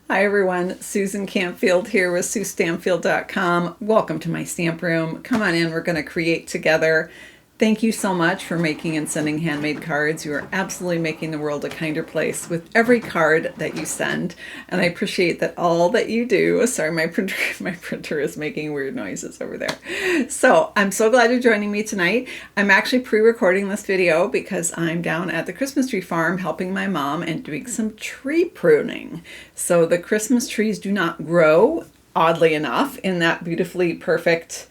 Hi everyone, Susan Campfield here with SueStamfield.com. Welcome to my stamp room. Come on in, we're going to create together. Thank you so much for making and sending handmade cards. You are absolutely making the world a kinder place with every card that you send. And I appreciate that all that you do. Sorry, my printer is making weird noises over there. So I'm so glad you're joining me tonight. I'm actually pre-recording this video because I'm down at the Christmas tree farm helping my mom and doing some tree pruning. So the Christmas trees do not grow, oddly enough, in that beautifully perfect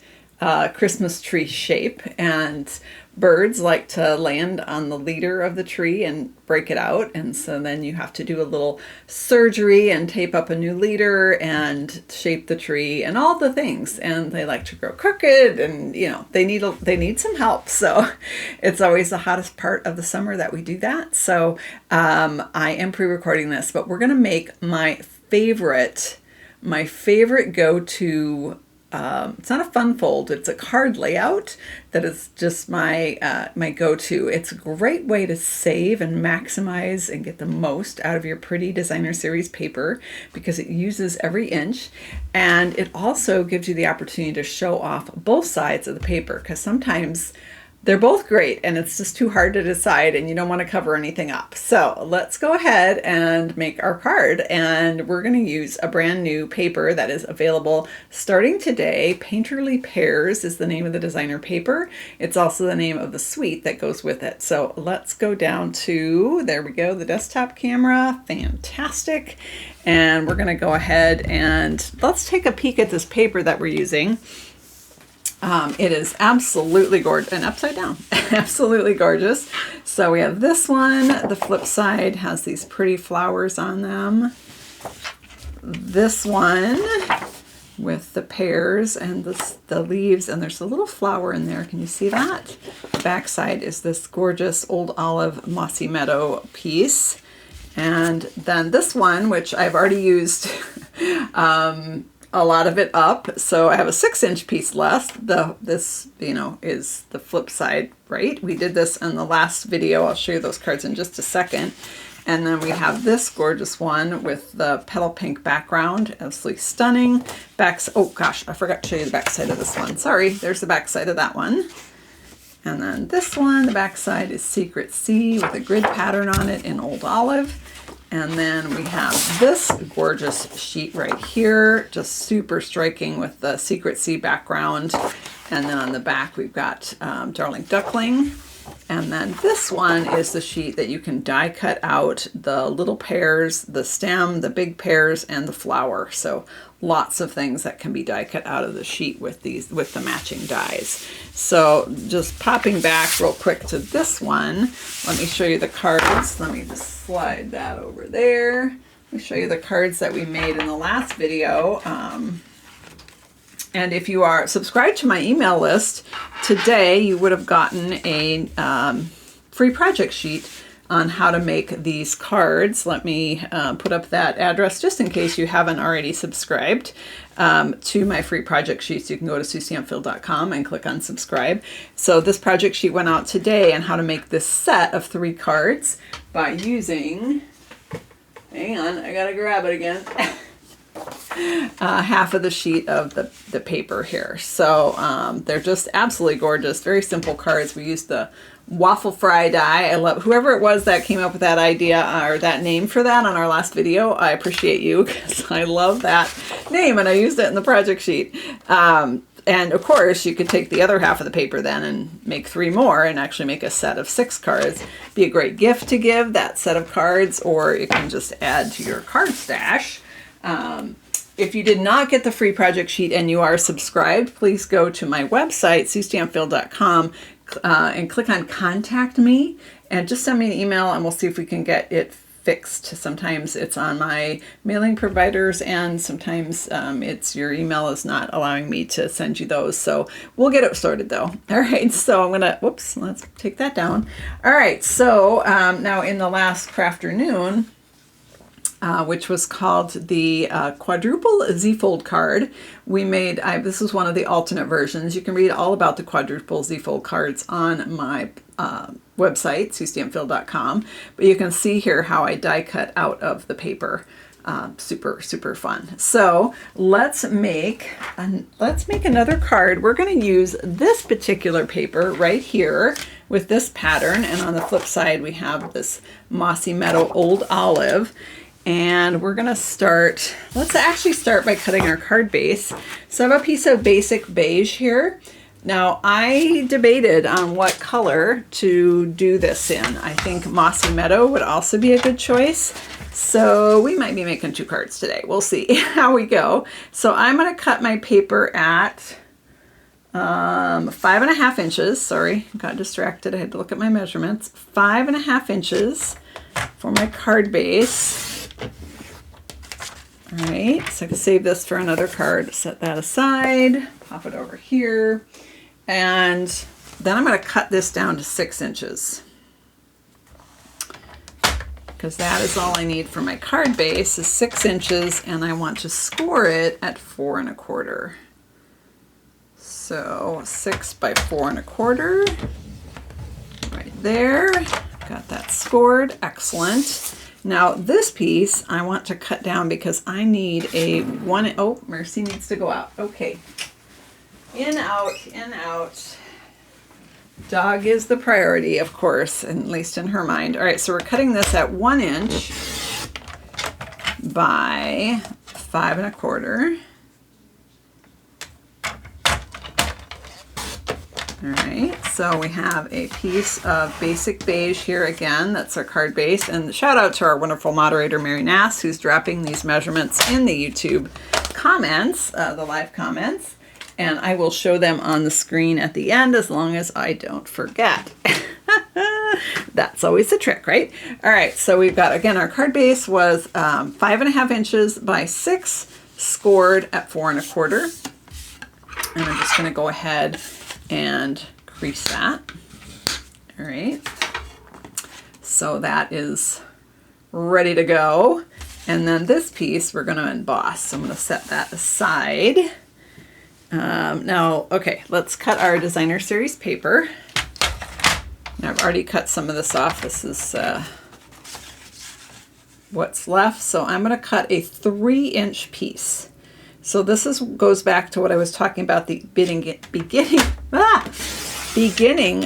Christmas tree shape, and birds like to land on the leader of the tree and break it out, and so then you have to do a little surgery and tape up a new leader and shape the tree and all the things. And they like to grow crooked, and they need some help. So it's always the hottest part of the summer that we do that. So I am pre-recording this, but we're gonna make my favorite go-to. It's not a fun fold, it's a card layout that is just my go-to. It's a great way to save and maximize and get the most out of your pretty designer series paper because it uses every inch, and it also gives you the opportunity to show off both sides of the paper, because sometimes they're both great and it's just too hard to decide and you don't want to cover anything up. So let's go ahead and make our card, and we're going to use a brand new paper that is available starting today. Painterly Pears is the name of the designer paper. It's also the name of the suite that goes with it. So let's go down to, there we go, the desktop camera. Fantastic. And we're going to go ahead and let's take a peek at this paper that we're using. It is absolutely gorgeous, and upside down, absolutely gorgeous. So we have this one. The flip side has these pretty flowers on them. This one with the pears and the leaves, and there's a little flower in there. Can you see that? The back side is this gorgeous old olive mossy meadow piece. And then this one, which I've already used a lot of it up, so I have a 6-inch piece left. This is the flip side, right? We did this in the last video. I'll show you those cards in just a second. And then we have this gorgeous one with the petal pink background, absolutely stunning. Oh gosh, I forgot to show you the back side of this one. Sorry, there's the back side of that one. And then this one, the back side is Secret Sea with a grid pattern on it in old olive. And then we have this gorgeous sheet right here, just super striking with the Secret Sea background. And then on the back, we've got Darling Duckling. And then this one is the sheet that you can die cut out the little pears, the stem, the big pears, and the flower. So lots of things that can be die cut out of the sheet with the matching dies. So just popping back real quick to this one, let me show you the cards. Let me just slide that over there. Let me show you the cards that we made in the last video. And if you are subscribed to my email list, today you would have gotten a free project sheet on how to make these cards. Let me put up that address just in case you haven't already subscribed to my free project sheets. You can go to SueStamfield.com and click on subscribe. So this project sheet went out today on how to make this set of 3 cards by using, hang on, I gotta grab it again. Half of the sheet of the paper here. So they're just absolutely gorgeous, very simple cards. We used the waffle fry die. I love whoever it was that came up with that idea or that name for that on our last video. I appreciate you because I love that name and I used it in the project sheet. And of course you could take the other half of the paper then and make 3 more and actually make a set of 6 cards. Be a great gift to give, that set of cards, or you can just add to your card stash. If you did not get the free project sheet and you are subscribed, please go to my website, SueStamfield.com, and click on Contact Me, and just send me an email and we'll see if we can get it fixed. Sometimes it's on my mailing providers, and sometimes it's your email is not allowing me to send you those. So we'll get it sorted though. All right, so I'm gonna, whoops, let's take that down. All right, so now in the last Crafternoon, which was called the quadruple Z-fold card. We made, this is one of the alternate versions. You can read all about the quadruple Z-fold cards on my website, SueStamfield.com, but you can see here how I die cut out of the paper. super, super fun. So let's make another card. We're going to use this particular paper right here with this pattern. And on the flip side, we have this Mossy Meadow Old Olive. And we're going to start, let's actually start by cutting our card base. So I have a piece of basic beige here. Now, I debated on what color to do this in. I think Mossy Meadow would also be a good choice. So we might be making 2 cards today. We'll see how we go. So I'm going to cut my paper at 5.5 inches. Sorry, got distracted. I had to look at my measurements. 5.5 inches for my card base. All right, so I can save this for another card. Set that aside, pop it over here. And then I'm going to cut this down to 6 inches. Because that is all I need for my card base is 6 inches, and I want to score it at 4 1/4. So 6 by 4 1/4, right there. Got that scored, excellent. Now this piece I want to cut down because I need a oh, Mercy needs to go out. Okay, in, out, in, out. Dog is the priority, of course, at least in her mind. All right, so we're cutting this at 1 inch by 5 1/4. All right, so we have a piece of basic beige here again. That's our card base. And shout out to our wonderful moderator, Mary Nass, who's dropping these measurements in the YouTube comments, the live comments. And I will show them on the screen at the end as long as I don't forget. That's always the trick, right? All right, so we've got, again, our card base was 5.5 inches by 6, scored at 4 1/4. And I'm just going to go ahead and crease that. All right. So that is ready to go. And then this piece we're going to emboss. So I'm going to set that aside. Now, okay, let's cut our designer series paper. Now, I've already cut some of this off. This is what's left. So I'm going to cut a 3-inch piece. So this goes back to what I was talking about the beginning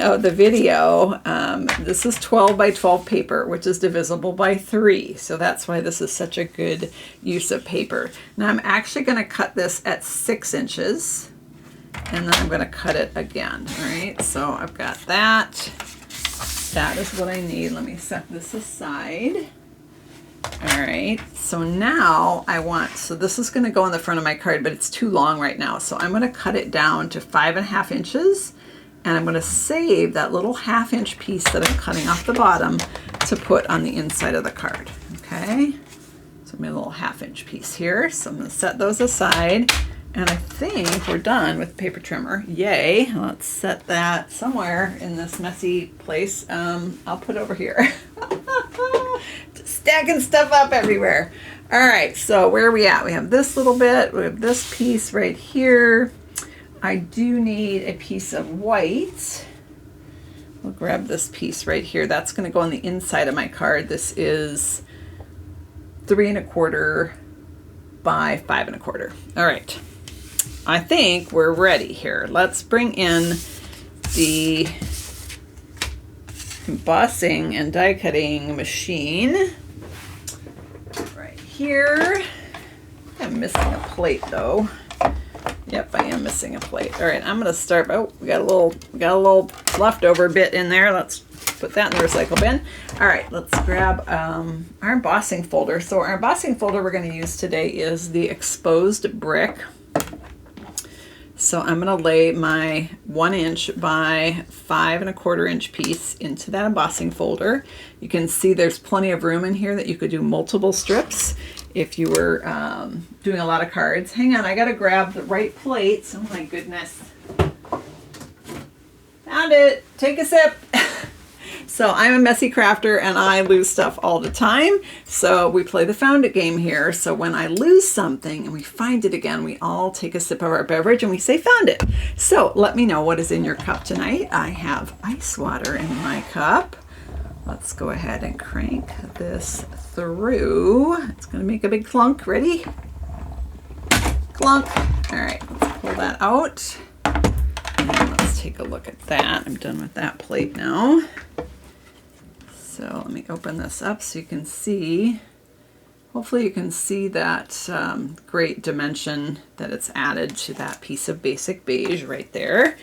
of the video. This is 12 by 12 paper, which is divisible by 3. So that's why this is such a good use of paper. Now I'm actually going to cut this at 6 inches, and then I'm going to cut it again. All right, so I've got that. That is what I need. Let me set this aside. All right, so now so this is going to go on the front of my card, but it's too long right now. So I'm going to cut it down to 5.5 inches, and I'm going to save that little 1/2 inch piece that I'm cutting off the bottom to put on the inside of the card. Okay, so my little 1/2 inch piece here. So I'm going to set those aside, and I think we're done with the paper trimmer. Yay! Let's set that somewhere in this messy place. I'll put it over here. Stacking stuff up everywhere. All right, so where are we at? We have this little bit. We have this piece right here. I do need a piece of white. We'll grab this piece right here. That's going to go on the inside of my card. This is 3 1/4 by 5 1/4. All right, I think we're ready here. Let's bring in the embossing and die cutting machine right here. I'm missing a plate though. Yep, I am missing a plate. All right, I'm going to start. Oh, we got a little leftover bit in there. Let's put that in the recycle bin. All right, let's grab our embossing folder. So our embossing folder we're going to use today is the exposed brick. So I'm going to lay my 1 inch by 5 1/4 inch piece into that embossing folder. You can see there's plenty of room in here that you could do multiple strips if you were doing a lot of cards. Hang on, I got to grab the right plates. Oh my goodness. Found it. Take a sip. So I'm a messy crafter and I lose stuff all the time. So we play the found it game here. So when I lose something and we find it again, we all take a sip of our beverage and we say found it. So let me know what is in your cup tonight. I have ice water in my cup. let's go ahead and crank this through. It's going to make a big clunk. Ready? Clunk. All right, let's pull that out. And let's take a look at that. I'm done with that plate now. So let me open this up so you can see. Hopefully you can see that great dimension that it's added to that piece of basic beige right there.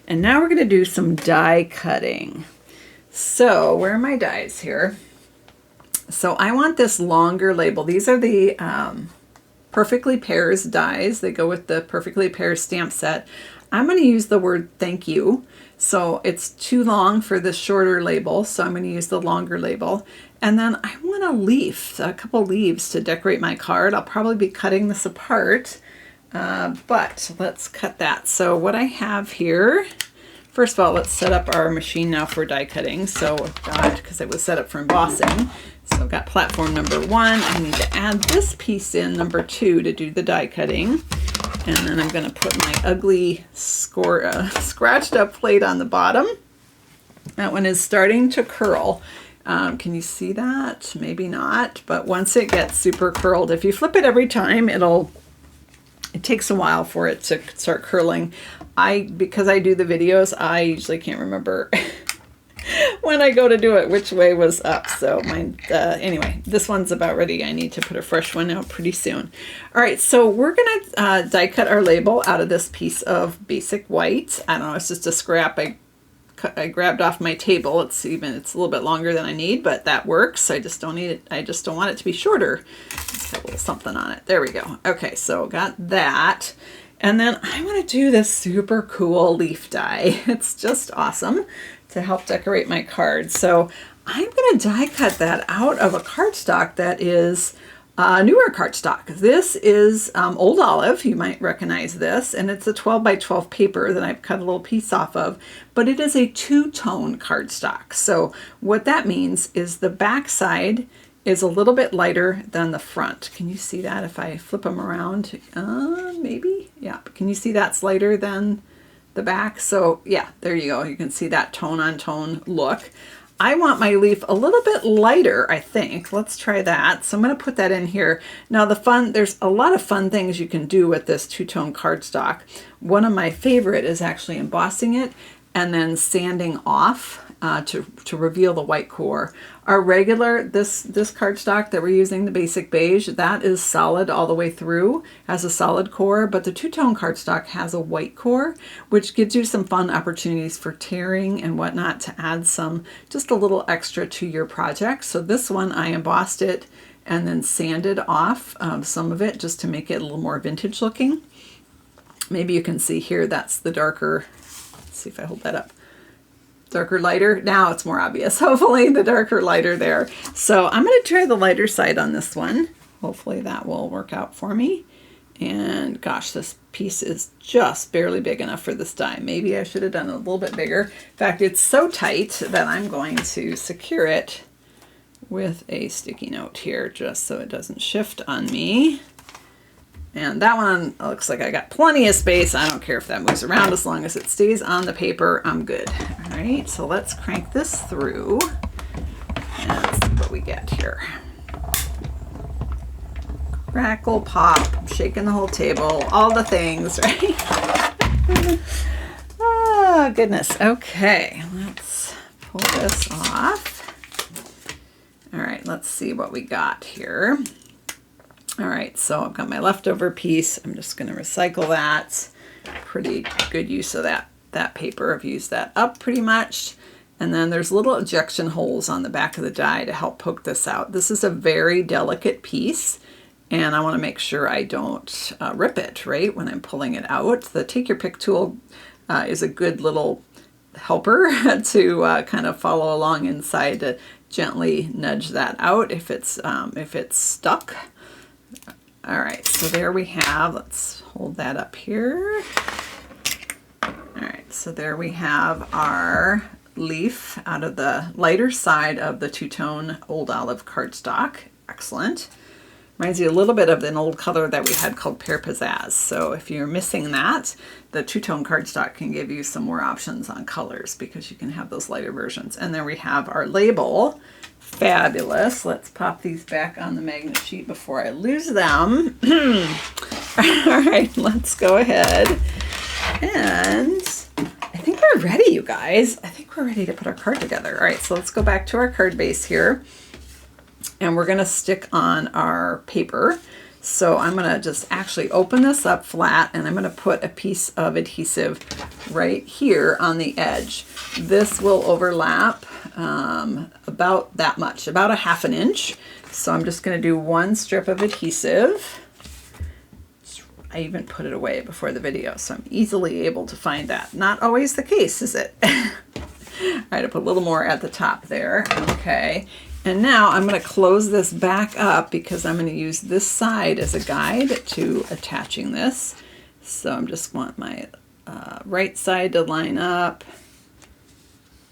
And now we're going to do some die cutting. So where are my dies here? So I want this longer label. These are the Perfectly Pears dies. They go with the Perfectly Pears stamp set. I'm going to use the word thank you. So it's too long for the shorter label, so I'm going to use the longer label. And then I want a leaf, a couple leaves to decorate my card. I'll probably be cutting this apart, but let's cut that. So what I have here, first of all, let's set up our machine now for die cutting. So because it was set up for embossing. So I've got platform number 1. I need to add this piece in, number 2, to do the die cutting. And then I'm going to put my ugly scratched up plate on the bottom. That one is starting to curl. Can you see that? Maybe not, but once it gets super curled, if you flip it every time, it takes a while for it to start curling. Because I do the videos, I usually can't remember when I go to do it which way was up. So anyway, this one's about ready. I need to put a fresh one out pretty soon. All right, so we're gonna die cut our label out of this piece of basic white. I don't know, it's just a scrap I grabbed off my table. It's a little bit longer than I need, but that works. I just don't need it. I just don't want it to be shorter. Let's have a little something on it. There we go. Okay, so got that. And then I want to do this super cool leaf die. It's just awesome to help decorate my card. So I'm going to die cut that out of a cardstock that is newer cardstock. This is Old Olive. You might recognize this, and it's a 12 by 12 paper that I've cut a little piece off of, but it is a two-tone cardstock. So what that means is the back side is a little bit lighter than the front. Can you see that if I flip them around? Maybe, yeah. Can you see that's lighter than the back? So yeah, there you go. You can see that tone on tone look. I want my leaf a little bit lighter, I think. Let's try that. So I'm going to put that in here. Now there's a lot of fun things you can do with this two-tone cardstock. One of my favorite is actually embossing it and then sanding off to reveal the white core. Our regular, this cardstock that we're using, the basic beige, that is solid all the way through, has a solid core, but the two-tone cardstock has a white core, which gives you some fun opportunities for tearing and whatnot to add just a little extra to your project. So this one, I embossed it and then sanded off some of it just to make it a little more vintage looking. Maybe you can see here, that's the darker, let's see if I hold that up. Darker, lighter. Now it's more obvious. Hopefully the darker, lighter there. So I'm going to try the lighter side on this one. Hopefully that will work out for me. And gosh, this piece is just barely big enough for this die. Maybe I should have done it a little bit bigger. In fact, it's so tight that I'm going to secure it with a sticky note here just so it doesn't shift on me. And that one looks like I got plenty of space. I don't care if that moves around as long as it stays on the paper. I'm good. All right, so let's crank this through and see what we get here. Crackle, pop, I'm shaking the whole table, all the things, right? Oh, goodness. Okay, let's pull this off. All right, let's see what we got here. All right, so I've got my leftover piece. I'm just going to recycle that. Pretty good use of that paper. I've used that up pretty much. And then there's little ejection holes on the back of the die to help poke this out. This is a very delicate piece, and I want to make sure I don't rip it, right, when I'm pulling it out. The Take Your Pick tool is a good little helper to kind of follow along inside to gently nudge that out if it's stuck. All right, so there we have, let's hold that up here. All right, so there we have our leaf out of the lighter side of the two-tone Old Olive cardstock. Excellent. Reminds you a little bit of an old color that we had called Pear Pizzazz. So if you're missing that, the two-tone cardstock can give you some more options on colors because you can have those lighter versions. And then we have our label. Fabulous. Let's pop these back on the magnet sheet before I lose them. All right, let's go ahead. And I think we're ready, you guys. I think we're ready to put our card together. All right, so let's go back to our card base here. And we're going to stick on our paper. So I'm going to just actually open this up flat, and I'm going to put a piece of adhesive right here on the edge. This will overlap about that much, about a 1/2 inch. So I'm just going to do one strip of adhesive. I even put it away before the video, so I'm easily able to find that. Not always the case, is it? All right, I put a little more at the top there. Okay. And now I'm going to close this back up because I'm going to use this side as a guide to attaching this. So I'm just want my right side to line up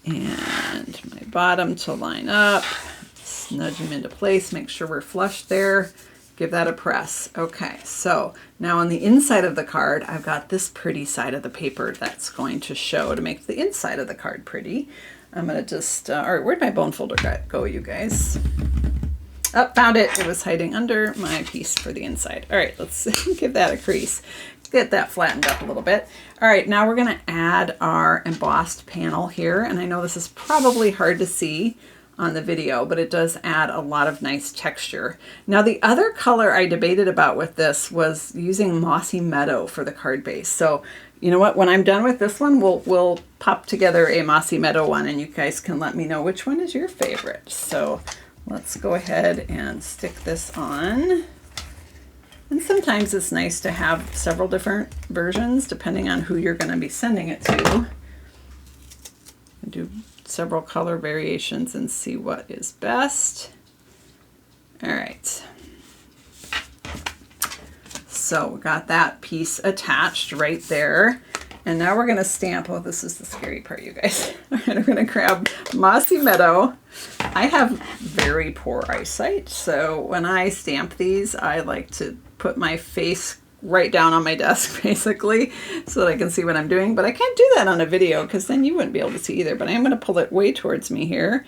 and my bottom to line up. Just nudge them into place, make sure we're flush there. Give that a press. Okay, so now on the inside of the card, I've got this pretty side of the paper that's going to show to make the inside of the card pretty. I'm going to just, all right, where'd my bone folder go, you guys? Oh, found it. It was hiding under my piece for the inside. All right, let's give that a crease. Get that flattened up a little bit. All right, now we're going to add our embossed panel here. And I know this is probably hard to see on the video, but it does add a lot of nice texture. Now, the other color I debated about with this was using Mossy Meadow for the card base. So, you know what? When I'm done with this one, we'll pop together a Mossy Meadow one, and you guys can let me know which one is your favorite. So let's go ahead and stick this on. And sometimes it's nice to have several different versions depending on who you're going to be sending it to. Do several color variations and see what is best. All right. So we got that piece attached right there. And now we're going to stamp. Oh, this is the scary part, you guys. All right, I'm going to grab Mossy Meadow. I have very poor eyesight, so when I stamp these, I like to put my face right down on my desk, basically, so that I can see what I'm doing. But I can't do that on a video because then you wouldn't be able to see either. But I'm going to pull it way towards me here.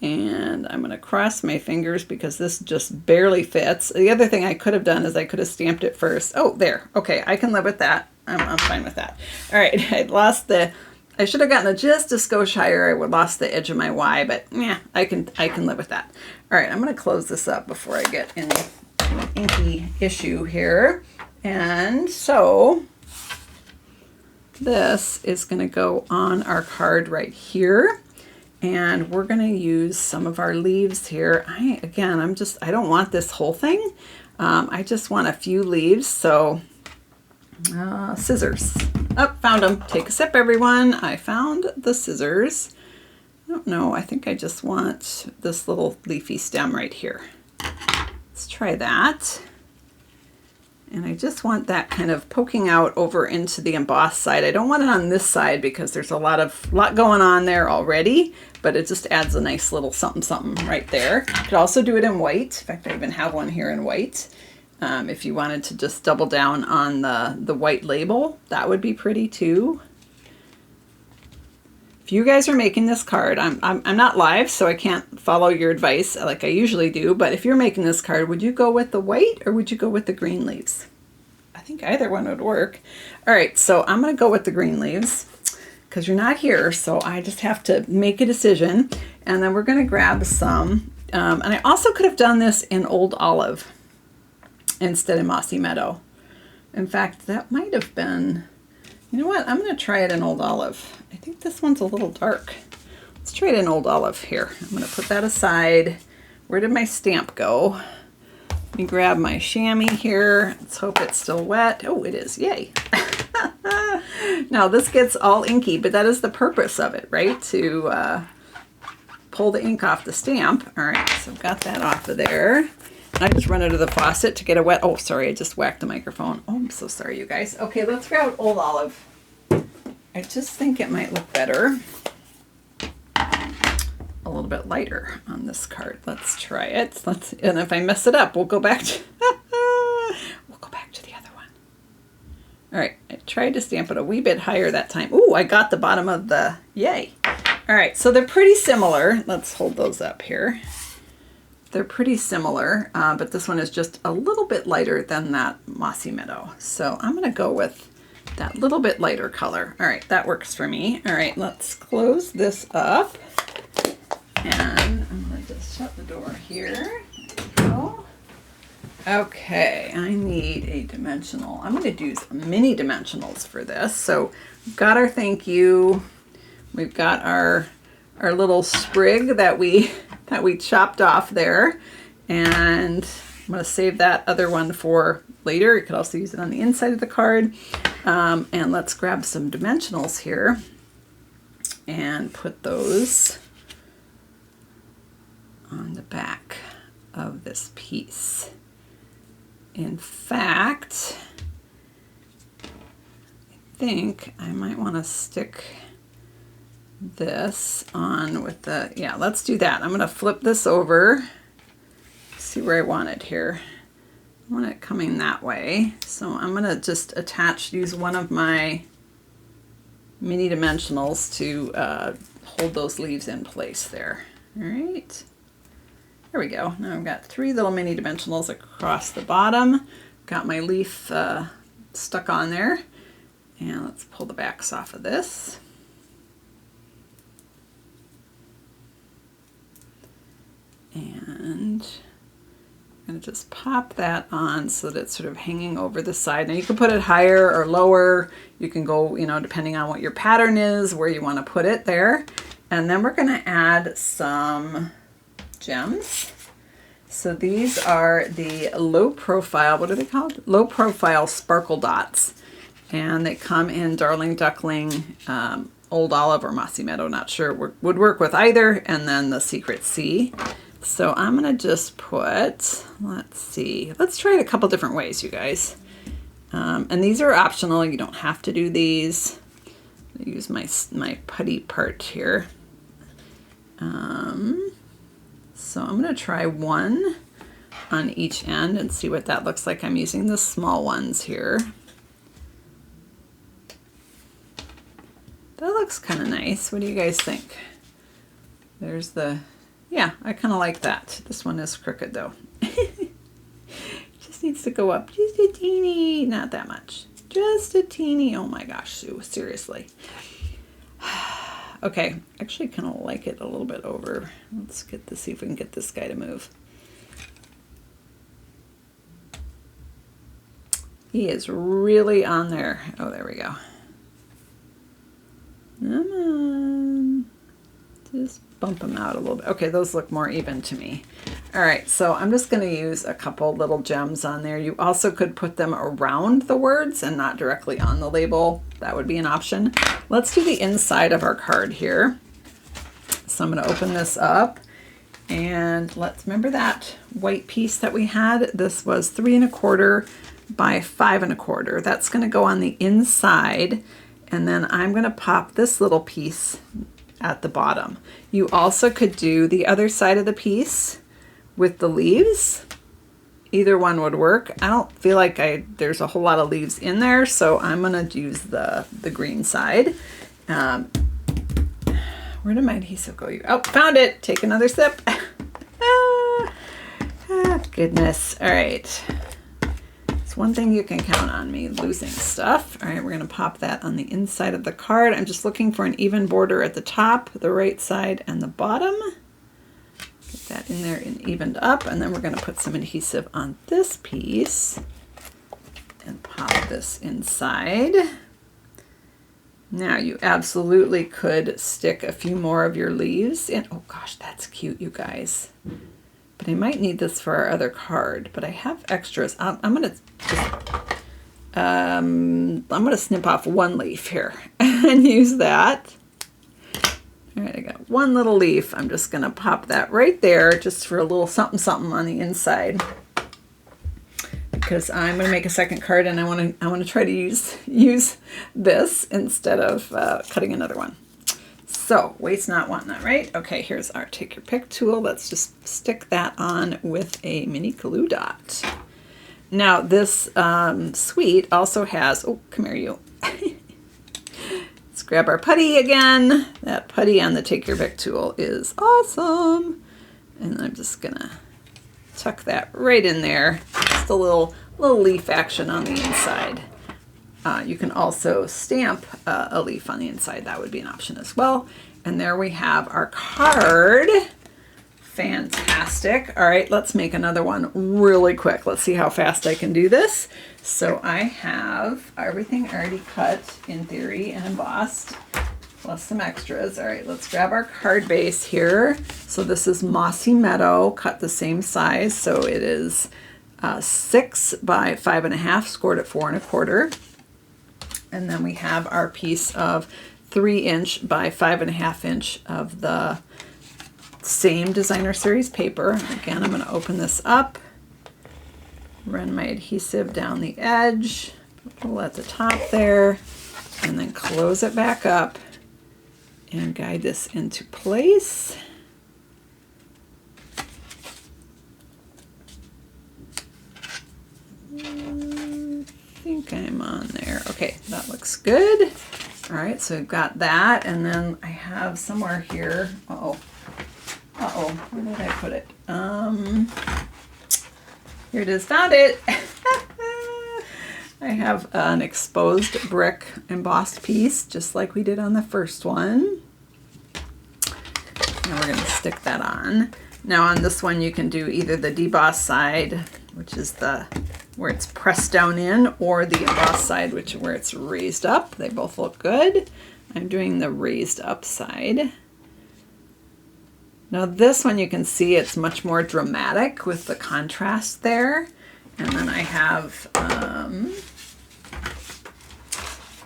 And I'm going to cross my fingers because this just barely fits. The other thing I could have done is I could have stamped it first. Oh, there. Okay, I can live with that. I'm fine with that. All right, I should have gotten it just a skosh higher. I would lost the edge of my Y, but yeah, I can live with that. All right, I'm going to close this up before I get in an inky issue here. And so this is going to go on our card right here. And we're going to use some of our leaves here. I don't want this whole thing. I just want a few leaves. So scissors. Oh, found them. Take a sip, everyone. I found the scissors. I don't know. I think I just want this little leafy stem right here. Let's try that. And I just want that kind of poking out over into the embossed side. I don't want it on this side because there's a lot going on there already, but it just adds a nice little something right there. You could also do it in white. In fact, I even have one here in white. If you wanted to just double down on the white label, that would be pretty too. If you guys are making this card, I'm not live, so I can't follow your advice like I usually do, but if you're making this card, would you go with the white or would you go with the green leaves? I think either one would work. All right, so I'm going to go with the green leaves because you're not here, so I just have to make a decision. And then we're going to grab some, and I also could have done this in Old Olive instead of Mossy Meadow. In fact, that might have been, you know what, I'm going to try it in Old Olive. I think this one's a little dark. Let's try it in Old Olive here. I'm going to put that aside. Where did my stamp go? Let me grab my chamois here. Let's hope it's still wet. Oh, it is. Yay. Now, this gets all inky, but that is the purpose of it, right? To pull the ink off the stamp. All right, so I've got that off of there. I just run under the faucet to get a wet. Oh, sorry, I just whacked the microphone. Oh, I'm so sorry, you guys. Okay, let's grab Old Olive. I just think it might look better. a little bit lighter on this card. Let's try it. And if I mess it up, we'll go back to we'll go back to the other one. All right, I tried to stamp it a wee bit higher that time. Ooh, I got the bottom of the, yay. All right, so they're pretty similar. Let's hold those up here. They're pretty similar, but this one is just a little bit lighter than that Mossy Meadow. So I'm gonna go with that little bit lighter color. All right, that works for me. All right, let's close this up. And I'm gonna just shut the door here. There we go. Okay, I need a dimensional. I'm gonna do some mini dimensionals for this. So we've got our thank you. We've got our little sprig that we chopped off there. And I'm gonna save that other one for later. You could also use it on the inside of the card. And let's grab some dimensionals here and put those on the back of this piece. In fact, I think I might want to stick this on with the, yeah, let's do that. I'm going to flip this over, see where I want it here. I want it coming that way. So I'm going to just use one of my mini dimensionals to hold those leaves in place there. All right. There we go. Now I've got 3 little mini dimensionals across the bottom. Got my leaf stuck on there. And let's pull the backs off of this. And I'm going to just pop that on so that it's sort of hanging over the side. Now you can put it higher or lower. You can go, you know, depending on what your pattern is, where you want to put it there. And then we're going to add some gems. So these are the low profile, what are they called? Low profile sparkle dots. And they come in Darling Duckling, Old Olive, or Mossy Meadow, not sure, would work with either, and then the Secret Sea. So I'm gonna just put, let's see, let's try it a couple different ways, you guys. And these are optional, you don't have to do these. I use my putty part here. So I'm going to try one on each end and see what that looks like. I'm using the small ones here. That looks kind of nice. What do you guys think? There's the, yeah, I kind of like that. This one is crooked though. Just needs to go up just a teeny, not that much. Just a teeny. Oh my gosh, Sue, seriously. Okay, actually kind of like it a little bit over. Let's get this, see if we can get this guy to move. He is really on there. Oh, there we go. Come on. Just bump them out a little bit. Okay, those look more even to me. All right, so I'm just going to use a couple little gems on there. You also could put them around the words and not directly on the label. That would be an option. Let's do the inside of our card here. So I'm going to open this up, and let's remember that white piece that we had. This was 3 1/4 by 5 1/4. That's going to go on the inside, and then I'm going to pop this little piece at the bottom. You also could do the other side of the piece with the leaves. Either one would work. I don't feel like there's a whole lot of leaves in there, so I'm gonna use the green side. Where did my adhesive go? Oh, found it. Take another sip. Goodness. All right. It's one thing you can count on me losing stuff. All right, we're gonna pop that on the inside of the card. I'm just looking for an even border at the top, the right side, and the bottom. Get that in there and evened up, and then we're going to put some adhesive on this piece and pop this inside. Now you absolutely could stick a few more of your leaves in. Oh gosh, that's cute, you guys. But I might need this for our other card, but I have extras. I'm going to snip off one leaf here and use that. All right, I got one little leaf. I'm just going to pop that right there just for a little something something on the inside, because I'm going to make a second card and I want to try to use this instead of cutting another one. So waste not, want not, right? Okay, here's our take your pick tool. Let's just stick that on with a mini glue dot. Now this suite also has, oh, come here you. Let's grab our putty again. That putty on the take your pick tool is awesome. And I'm just gonna tuck that right in there. Just a little leaf action on the inside. You can also stamp a leaf on the inside. That would be an option as well. And there we have our card. Fantastic. All right, let's make another one really quick. Let's see how fast I can do this. So I have everything already cut in theory and embossed, plus some extras. All right, let's grab our card base here. So this is Mossy Meadow, cut the same size. So it is 6 by 5.5, scored at 4 1/4. And then we have our piece of 3" by 5.5" of the same designer series paper. Again, I'm going to open this up, run my adhesive down the edge, pull at the top there, and then close it back up and guide this into place. I think I'm on there. Okay, that looks good. All right, so we've got that, and then I have somewhere here, where did I put it? Here it is, found it. I have an exposed brick embossed piece, just like we did on the first one. And we're gonna stick that on. Now on this one, you can do either the deboss side, which is where it's pressed down in, or the embossed side, where it's raised up. They both look good. I'm doing the raised up side. Now this one, you can see it's much more dramatic with the contrast there. And then I have,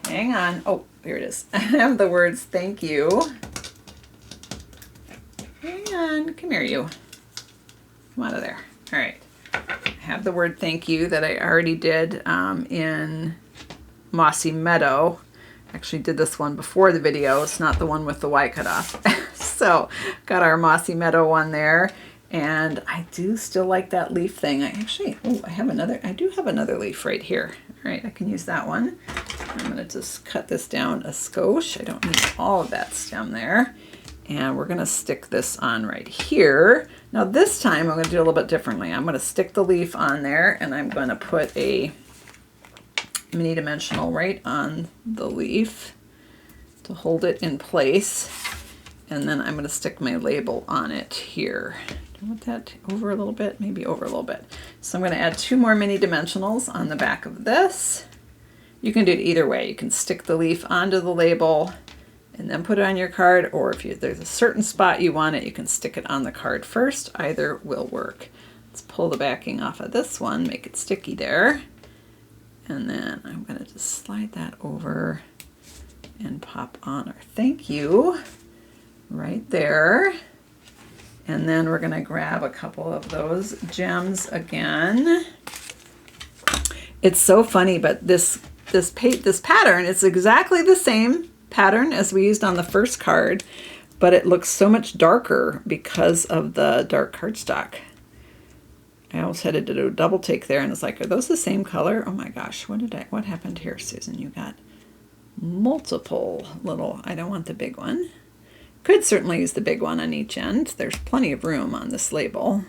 hang on, oh, here it is. I have the words thank you. Hang on, come here you. Come out of there. All right. I have the word thank you that I already did in Mossy Meadow. Actually did this one before the video. It's not the one with the Y cut off. So got our Mossy Meadow one there. And I do still like that leaf thing. I do have another leaf right here. All right, I can use that one. I'm gonna just cut this down a skosh. I don't need all of that stem there. And we're gonna stick this on right here. Now this time I'm gonna do a little bit differently. I'm gonna stick the leaf on there, and I'm gonna put a mini dimensional right on the leaf to hold it in place. And then I'm gonna stick my label on it here. Do you want that over a little bit? Maybe over a little bit. So I'm gonna add 2 more mini dimensionals on the back of this. You can do it either way. You can stick the leaf onto the label and then put it on your card, or if there's a certain spot you want it, you can stick it on the card first. Either will work. Let's pull the backing off of this one, make it sticky there. And then I'm gonna just slide that over and pop on our thank you right there. And then we're gonna grab a couple of those gems again. It's so funny, but this pattern, it's exactly the same pattern as we used on the first card, but it looks so much darker because of the dark cardstock. I almost had to do a double take there, and it's like, are those the same color? Oh my gosh, what happened here, Susan? You got multiple little, I don't want the big one. Could certainly use the big one on each end. There's plenty of room on this label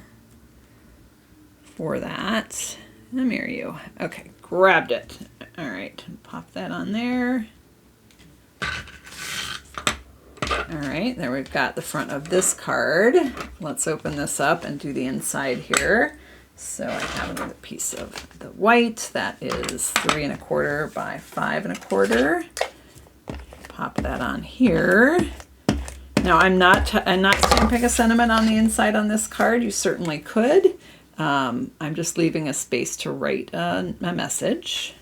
for that. Come here you. Okay, grabbed it. All right, pop that on there. All right, there we've got the front of this card. Let's open this up and do the inside here. So I have another piece of the white that is 3 1/4 by 5 1/4. Pop that on here. Now I'm not stamping a sentiment on the inside on this card. You certainly could. I'm just leaving a space to write a message.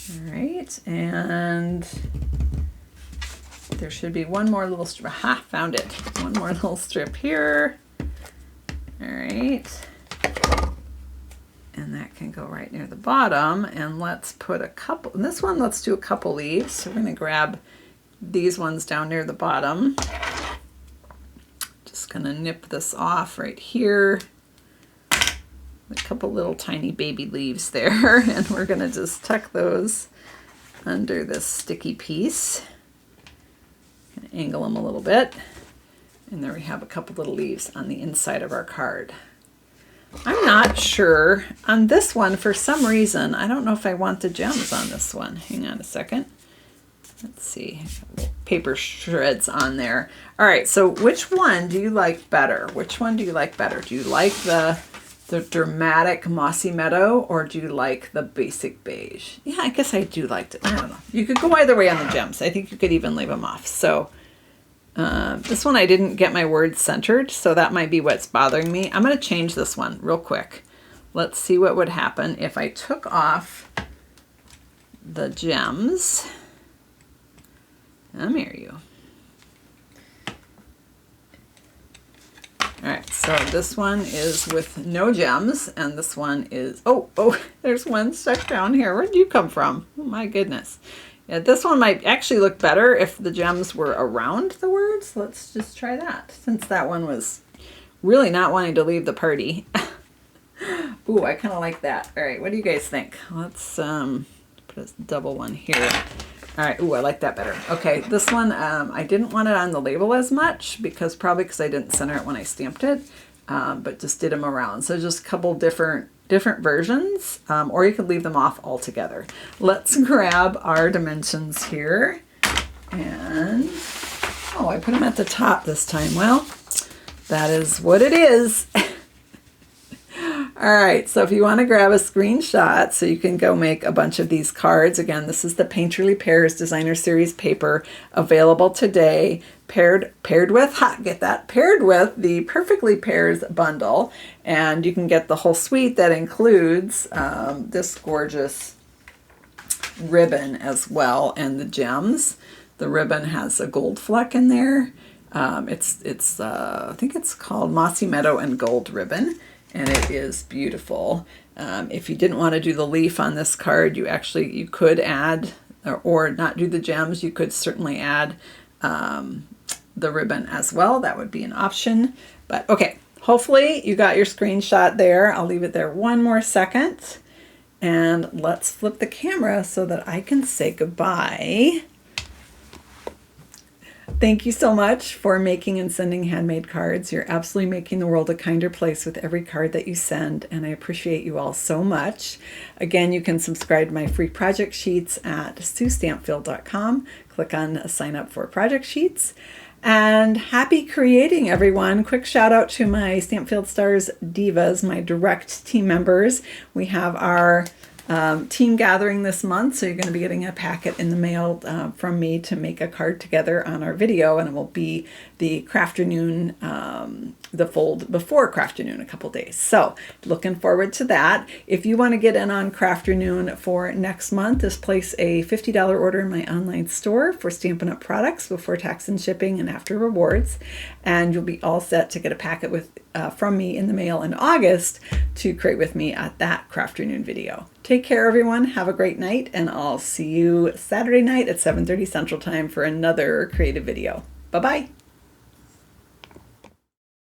All right, and there should be one more little strip. Aha, found it. One more little strip here. All right. And that That can go right near the bottom, and let's put a couple, in this one let's do a couple leaves. So we're going to grab these ones down near the bottom. Just going to nip this off right here. A couple little tiny baby leaves there, and we're going to just tuck those under this sticky piece. Angle them a little bit, and there we have a couple little leaves on the inside of our card. I'm not sure on this one, for some reason, I don't know if I want the gems on this one. Hang on a second. Let's see, paper shreds on there. All right, so which one do you like better? Which one do you like better? Do you like the dramatic mossy meadow, or do you like the basic beige? Yeah, I guess I do like it. I don't know. You could go either way on the gems. I think you could even leave them off. So this one I didn't get my words centered, so that might be what's bothering me. I'm going to change this one real quick. Let's see what would happen if I took off the gems. Come here, you. All right, so this one is with no gems, and this one is, oh, there's one stuck down here. Where'd you come from? Oh my goodness. Yeah, this one might actually look better if the gems were around the words. Let's just try that, since that one was really not wanting to leave the party. Ooh, I kind of like that. All right, what do you guys think? Let's put a double one here. All right, ooh, I like that better. Okay, this one, I didn't want it on the label as much, probably because I didn't center it when I stamped it, but just did them around. So just a couple different versions, or you could leave them off altogether. Let's grab our dimensions here, and, oh, I put them at the top this time. Well, that is what it is. All right, so if you want to grab a screenshot so you can go make a bunch of these cards, again, this is the Painterly Pears Designer Series paper, available today, paired with, get that, paired with the Perfectly Pears bundle, and you can get the whole suite that includes this gorgeous ribbon as well, and the gems. The ribbon has a gold fleck in there. It's I think it's called Mossy Meadow and Gold Ribbon. And it is beautiful. If you didn't want to do the leaf on this card, you could add, or not do the gems, you could certainly add the ribbon as well. That would be an option. But okay, hopefully you got your screenshot there. I'll leave it there one more second. And let's flip the camera so that I can say goodbye. Thank you so much for making and sending handmade cards. You're absolutely making the world a kinder place with every card that you send, and I appreciate you all so much. Again, you can subscribe to my free project sheets at SueStampfield.com. Click on Sign Up for Project Sheets. And happy creating, everyone. Quick shout out to my Stampfield Stars Divas, my direct team members. We have our team gathering this month, so you're going to be getting a packet in the mail from me to make a card together on our video, and it will be the Crafternoon, the fold before Crafternoon, a couple days. So looking forward to that. If you want to get in on Crafternoon for next month, just place a $50 order in my online store for Stampin' Up! Products before tax and shipping and after rewards, and you'll be all set to get a packet with from me in the mail in August to create with me at that Crafternoon video. Take care, everyone. Have a great night, and I'll see you Saturday night at 7:30 Central Time for another creative video. Bye-bye.